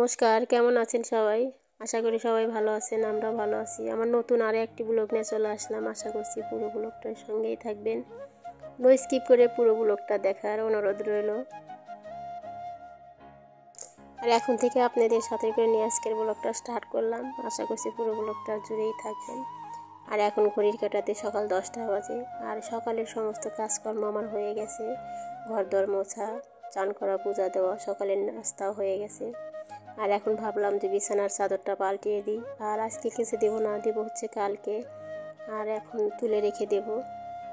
নমস্কার, কেমন আছেন সবাই? আশা করি সবাই ভালো আছেন, আমরাও ভালো আছি। আমার নতুন আরও একটি ব্লগ নিয়ে চলে আসলাম। আশা করছি পুরো ব্লগটার সঙ্গেই থাকবেন। নো স্কিপ করে পুরো ব্লগটা দেখার অনুরোধ রইল। আর এখন থেকে আপনাদের সাথে করে নিয়ে আজকের ব্লগটা স্টার্ট করলাম। আশা করছি পুরো ব্লগটা জুড়েই থাকবেন। আর এখন ঘড়ির কাঁটাতে সকাল 10টা বাজে। আর সকালের সমস্ত কাজকর্ম আমার হয়ে গেছে। ঘরদোর মোছা, চান করা, পূজা দেওয়া, সকালের নাস্তাও হয়ে গেছে। আর এখন ভাবলাম যে বিছানার চাদরটা পাল্টিয়ে দিই। আর আজকে কেচে দেবো না, দেবো হচ্ছে কালকে। আর এখন তুলে রেখে দেব।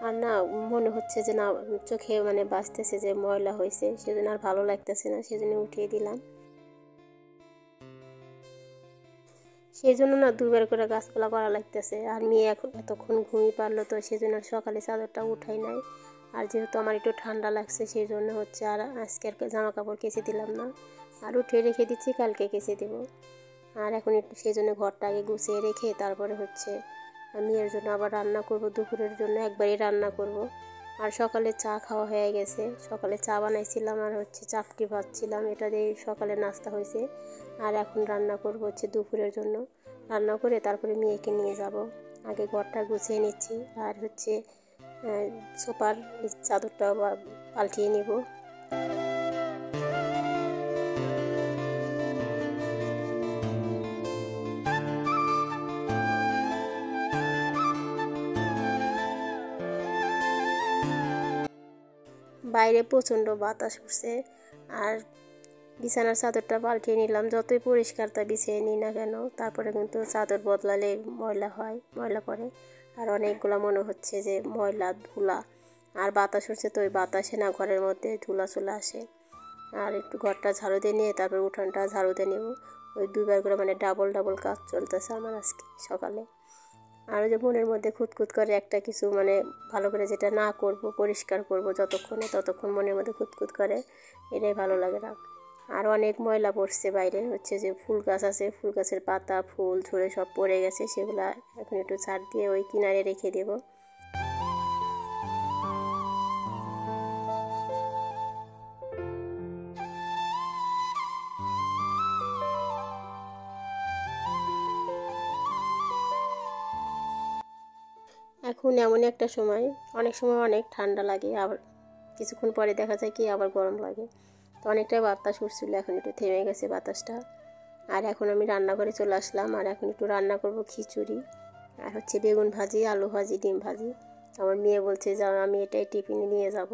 আর না, মনে হচ্ছে যে না, চোখে বাজতেছে যে ময়লা হয়েছে, সেজন্য আর ভালো লাগতেছে না, সেজন্য উঠিয়ে দিলাম। সেই জন্য না দুবার করে গাছপালা করা লাগতেছে। আর মেয়ে এখন এতক্ষণ ঘুমিয়ে পারলো, তো সেজন্য আর সকালে চাদরটা উঠাই নাই। আর যেহেতু আমার একটু ঠান্ডা লাগছে, সেই জন্য হচ্ছে আর আজকে আর জামা কাপড় কেচে দিলাম না। আর উঠিয়ে রেখে দিচ্ছি, কালকে কেচে দেবো। আর এখন একটু সেই জন্য ঘরটা আগে গুছিয়ে রেখে তারপরে হচ্ছে আমি এর জন্য আবার রান্না করব। দুপুরের জন্য একবারই রান্না করব। আর সকালে চা খাওয়া হয়ে গেছে। সকালে চা বানাইছিলাম আর হচ্ছে চাপটি ভাজছিলাম, এটা দিয়ে সকালে নাস্তা হয়েছে। আর এখন রান্না করব হচ্ছে দুপুরের জন্য। রান্না করে তারপরে মেয়েকে নিয়ে যাব। আগে ঘরটা গুছিয়ে নিচ্ছি আর হচ্ছে সোফার চাদরটা পাল্টিয়ে নিব। বাইরে প্রচণ্ড বাতাস উঠছে। আর বিছানার চাদরটা পাল্টিয়ে নিলাম। যতই পরিষ্কার তা বিছিয়ে নিই না কেন, তারপরে কিন্তু চাদর বদলালে ময়লা হয়, ময়লা পড়ে। আর অনেকগুলো মনে হচ্ছে যে ময়লা ধুলা। আর বাতাস উঠছে, তো ওই বাতাসে না ঘরের মধ্যে ধুলা চলে আসে। আর একটু ঘরটা ঝাড়ু দিয়ে নিয়ে তারপর উঠানটা ঝাড়ু দিয়ে নেব। ওই দুবার করে ডাবল ডাবল কাজ চলতেছে আমার আজকে সকালে। আরও যে মনের মধ্যে খুঁতখুত করে একটা কিছু, ভালো করে যেটা না করব, পরিষ্কার করব যতক্ষণে, ততক্ষণ মনের মধ্যে খুঁতখুত করে, এটাই ভালো লাগে না। আর অনেক ময়লা পড়ছে বাইরে, হচ্ছে যে ফুল গাছ আছে, ফুল গাছের পাতা ফুল ঝরে সব পড়ে গেছে, সেগুলা এখন একটু ছাড় দিয়ে ওই কিনারে রেখে দেব। এখন এমন একটা সময়, অনেক সময় অনেক ঠান্ডা লাগে, আবার কিছুক্ষণ পরে দেখা যায় কি আবার গরম লাগে। তো অনেকটাই বাতাস উঠছিল, এখন একটু থেমে গেছে বাতাসটা। আর এখন আমি রান্নাঘরে চলে আসলাম। আর এখন একটু রান্না করব খিচুড়ি আর হচ্ছে বেগুন ভাজি, আলু ভাজি, ডিম ভাজি। আমার মেয়ে বলছে যে আমি এটাই টিফিনে নিয়ে যাব,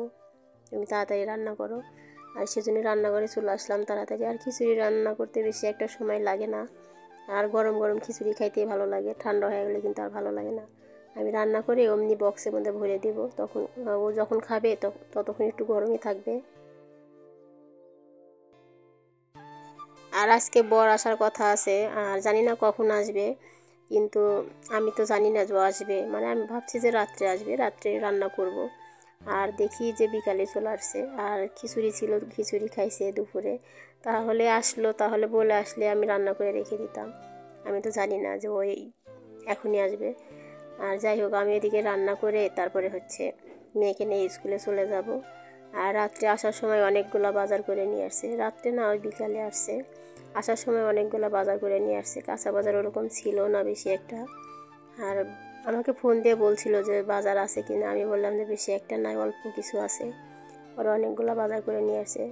তুমি তাড়াতাড়ি রান্না করো। আর সেজন্য রান্নাঘরে চলে আসলাম তাড়াতাড়ি। আর খিচুড়ি রান্না করতে বেশি একটা সময় লাগে না। আর গরম গরম খিচুড়ি খাইতে ভালো লাগে, ঠান্ডা হয়ে গেলে কিন্তু আর ভালো লাগে না। আমি রান্না করে অমনি বক্সের মধ্যে ভরে দেবো, তখন ও যখন খাবে ততক্ষণ একটু গরমই থাকবে। আর আজকে বর আসার কথা আছে, আর জানি না কখন আসবে। কিন্তু আমি তো জানি না যে আসবে, আমি ভাবছি যে রাত্রে আসবে, রাত্রে রান্না করব। আর দেখি যে বিকালে চলে আসছে। আর খিচুড়ি ছিল, খিচুড়ি খাইছে দুপুরে। তাহলে আসলো, তাহলে বলে আসলে আমি রান্না করে রেখে দিতাম। আমি তো জানি না যে ওই এখনই আসবে। আর যাই হোক, আমি এদিকে রান্না করে তারপরে হচ্ছে মেয়েকে নিয়ে স্কুলে চলে যাব। আর রাত্রে আসার সময় অনেকগুলো বাজার করে নিয়ে আসছে, রাত্রে না ওই বিকালে আসছে। আসার সময় অনেকগুলো বাজার করে নিয়ে আসছে, কাঁচা বাজার ওরকম ছিল না বেশি একটা। আর আমাকে ফোন দিয়ে বলছিল যে বাজার আছে কিনা, আমি বললাম যে বেশি একটা নাই, অল্প কিছু আছে। ওরা অনেকগুলো বাজার করে নিয়ে আসছে।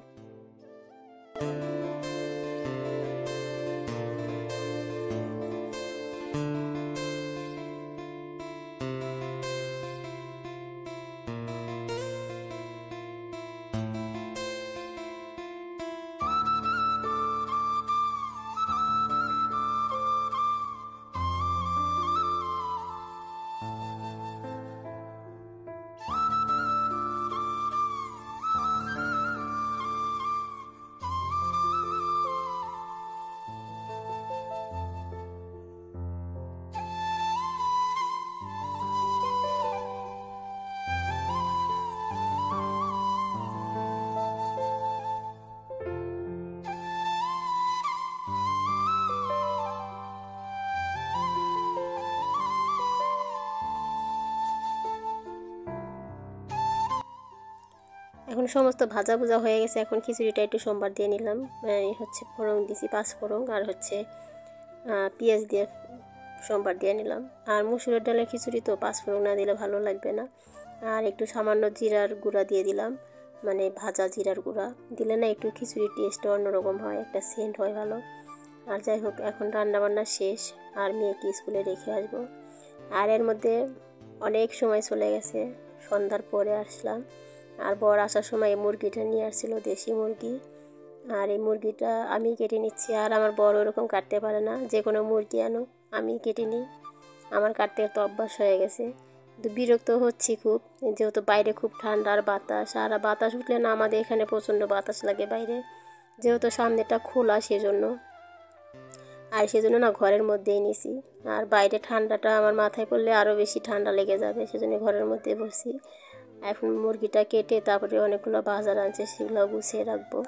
এখন সমস্ত ভাজা ভুজা হয়ে গেছে। এখন খিচুড়িটা একটু সোমবার দিয়ে নিলাম। হচ্ছে ফোড়ন দিছি, 5 ফোড়ন, আর হচ্ছে পেঁয়াজ দিয়ে সোমবার দিয়ে নিলাম। আর মুসুরের ডালের খিচুড়ি তো 5 ফোড়ন না দিলে ভালো লাগবে না। আর একটু সামান্য জিরার গুঁড়া দিয়ে দিলাম, মানে ভাজা জিরার গুঁড়া দিলে না একটু খিচুড়ির টেস্টটা অন্যরকম হয়, একটা সেন্ট হয় ভালো। আর যাই হোক, এখন রান্নাবান্না শেষ, আর মেয়েকে স্কুলে রেখে আসবো। আর এর মধ্যে অনেক সময় চলে গেছে, সন্ধ্যার পরে আসলাম। আর বর আসার সময় এই মুরগিটা নিয়ে আসছিল, দেশি মুরগি। আর এই মুরগিটা আমি কেটে নিচ্ছি, আর আমার বর ওরকম কাটতে পারে না, যে কোনো মুরগি আনো আমি কেটে নিই। আমার কাটতে তো অভ্যাস হয়ে গেছে, কিন্তু বিরক্ত হচ্ছি খুব, যেহেতু বাইরে খুব ঠান্ডা আর বাতাস। আর বাতাস উঠলে না আমাদের এখানে প্রচণ্ড বাতাস লাগে বাইরে, যেহেতু সামনেটা খোলা সেজন্য। আর সেজন্য না ঘরের মধ্যেই নিছি। আর বাইরে ঠান্ডাটা আমার মাথায় পড়লে আরও বেশি ঠান্ডা লেগে যাবে, সেজন্য ঘরের মধ্যে বসি। এখন মুরগিটা কেটে তারপরে অনেকগুলো বাজার আনছে, সেগুলো গুছিয়ে রাখবো।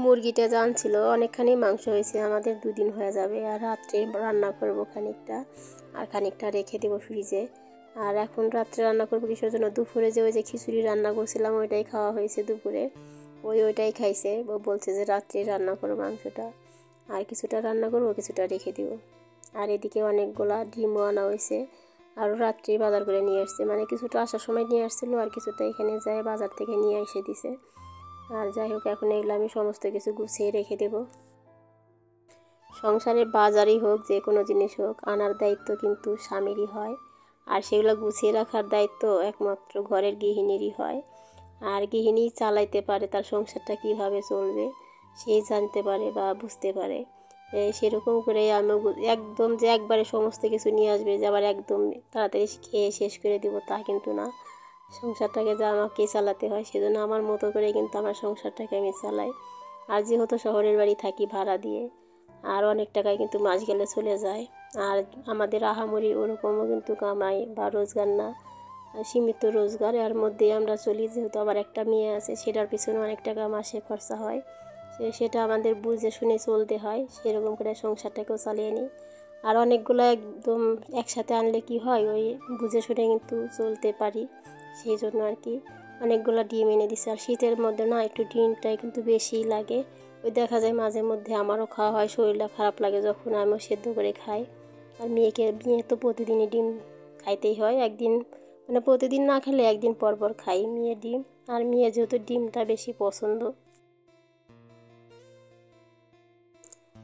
মুরগিটা জানছিল অনেকখানি মাংস হয়েছে, আমাদের 2 দিন হয়ে যাবে। আর রাত্রে রান্না করব খানিকটা, আর খানিকটা রেখে দেবো ফ্রিজে। আর এখন রাত্রে রান্না করবো কিসের জন্য, দুপুরে যে ওই যে খিচুড়ি রান্না করছিলাম ওইটাই খাওয়া হয়েছে দুপুরে, ওইটাই খাইছে। বলছে যে রাত্রে রান্না করো মাংসটা, আর কিছুটা রান্না করবো, কিছুটা রেখে দেবো। আর এদিকে অনেকগুলা ডিমও আনা হয়েছে, আরও রাত্রে বাজার করে নিয়ে আসছে, মানে কিছুটা আসার সময় নিয়ে আসছিলো, আর কিছুটা এখানে যায় বাজার থেকে নিয়ে এসে দিছে। আর যাই হোক, এখন এগুলো আমি সমস্ত কিছু গুছিয়ে রেখে দেব। সংসারে বাজারই হোক, যে কোনো জিনিস হোক, আনার দায়িত্ব কিন্তু স্বামীরই হয়, আর সেগুলো গুছিয়ে রাখার দায়িত্ব একমাত্র ঘরের গৃহিণীরই হয়। আর গৃহিণী চালাইতে পারে, তার সংসারটা কীভাবে চলবে সেই জানতে পারে বা বুঝতে পারে। সেরকম করে আমি একদম যে একবারে সমস্ত কিছু নিয়ে আসবে, যে আবার একদম তাড়াতাড়ি খেয়ে শেষ করে দিব তা কিন্তু না। সংসারটাকে যা আমাকে চালাতে হয়, সেজন্য আমার মতো করে কিন্তু আমার সংসারটাকে আমি চালাই। আর যেহেতু শহরের বাড়ি থাকি ভাড়া দিয়ে, আর অনেক টাকায় কিন্তু মাস গেলে চলে যায়। আর আমাদের আহামরি ওরকমও কিন্তু কামাই বা রোজগার না, সীমিত রোজগার, এর মধ্যেই আমরা চলি। যেহেতু আবার একটা মেয়ে আছে, সেটার পিছনে অনেক টাকা মাসে খরচা হয়, সেটা আমাদের বুঝে শুনে চলতে হয়। সেরকম করে সংসারটাকেও চালিয়ে নিই। আর অনেকগুলো একদম একসাথে আনলে কি হয়, ওই বুঝে শুনে কিন্তু চলতে পারি, সেই জন্য আর কি। অনেকগুলো ডিম এনে দিছে, আর শীতের মধ্যে না একটু ডিমটাই কিন্তু বেশিই লাগে। ওই দেখা যায় মাঝে মধ্যে আমারও খাওয়া হয়, শরীরটা খারাপ লাগে যখন আমিও সেদ্ধ করে খাই। আর মেয়ে তো প্রতিদিনই ডিম খাইতেই হয়, একদিন মানে প্রতিদিন না খেলে একদিন পর পর খাই মেয়ে ডিম। আর মেয়ে যেহেতু ডিমটা বেশি পছন্দ।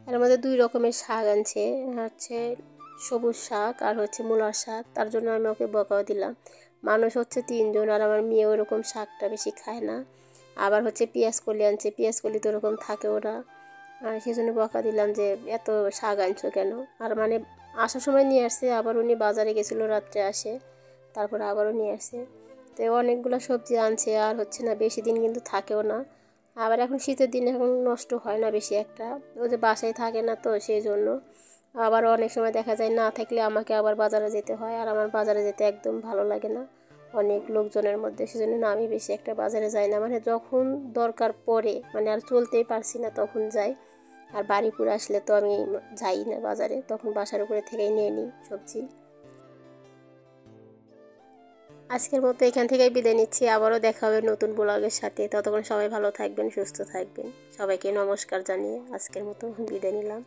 এর মধ্যে 2 রকমের শাক আনছে, হচ্ছে সবুজ শাক আর হচ্ছে মূলার শাক। তার জন্য আমি ওকে বকাও দিলাম। মানুষ হচ্ছে 3 জন, আর আমার মেয়ে ওরকম শাকটা বেশি খায় না। আবার হচ্ছে পেঁয়াজ কলি আনছে, পেঁয়াজ কলি তো ওরকম থাকেও না। আর সেই জন্য বকা দিলাম যে এত শাক আনছো কেন। আর মানে আসার সময় নিয়ে আসছে, আবার উনি বাজারে গেছিলো, রাত্রে আসে, তারপরে আবারও নিয়ে আসছে। তো অনেকগুলো সবজি আনছে, আর হচ্ছে না বেশি দিন কিন্তু থাকেও না। আবার এখন শীতের দিনে এখন নষ্ট হয় না বেশি একটা, ও যে বাসায় থাকে না তো সেই জন্য। আবার অনেক সময় দেখা যায় না থাকলে আমাকে আবার বাজারে যেতে হয়, আর আমার বাজারে যেতে একদম ভালো লাগে না অনেক লোকজনের মধ্যে, সেজন্য না আমি বেশি একটা বাজারে যাই না। মানে যখন দরকার পড়ে, মানে আর চলতেই পারছি না তখন যাই। আর বাড়িপুরে আসলে তো আমি যাই না বাজারে, তখন বাসার উপরে থেকেই নিয়ে নিই সবজি। আজকের মতো এখান থেকেই বিদায় নিচ্ছি, আবারও দেখা হবে নতুন ব্লগের সাথে। ততক্ষণ সবাই ভালো থাকবেন, সুস্থ থাকবেন। সবাইকে নমস্কার জানিয়ে আজকের মতো বিদায় নিলাম।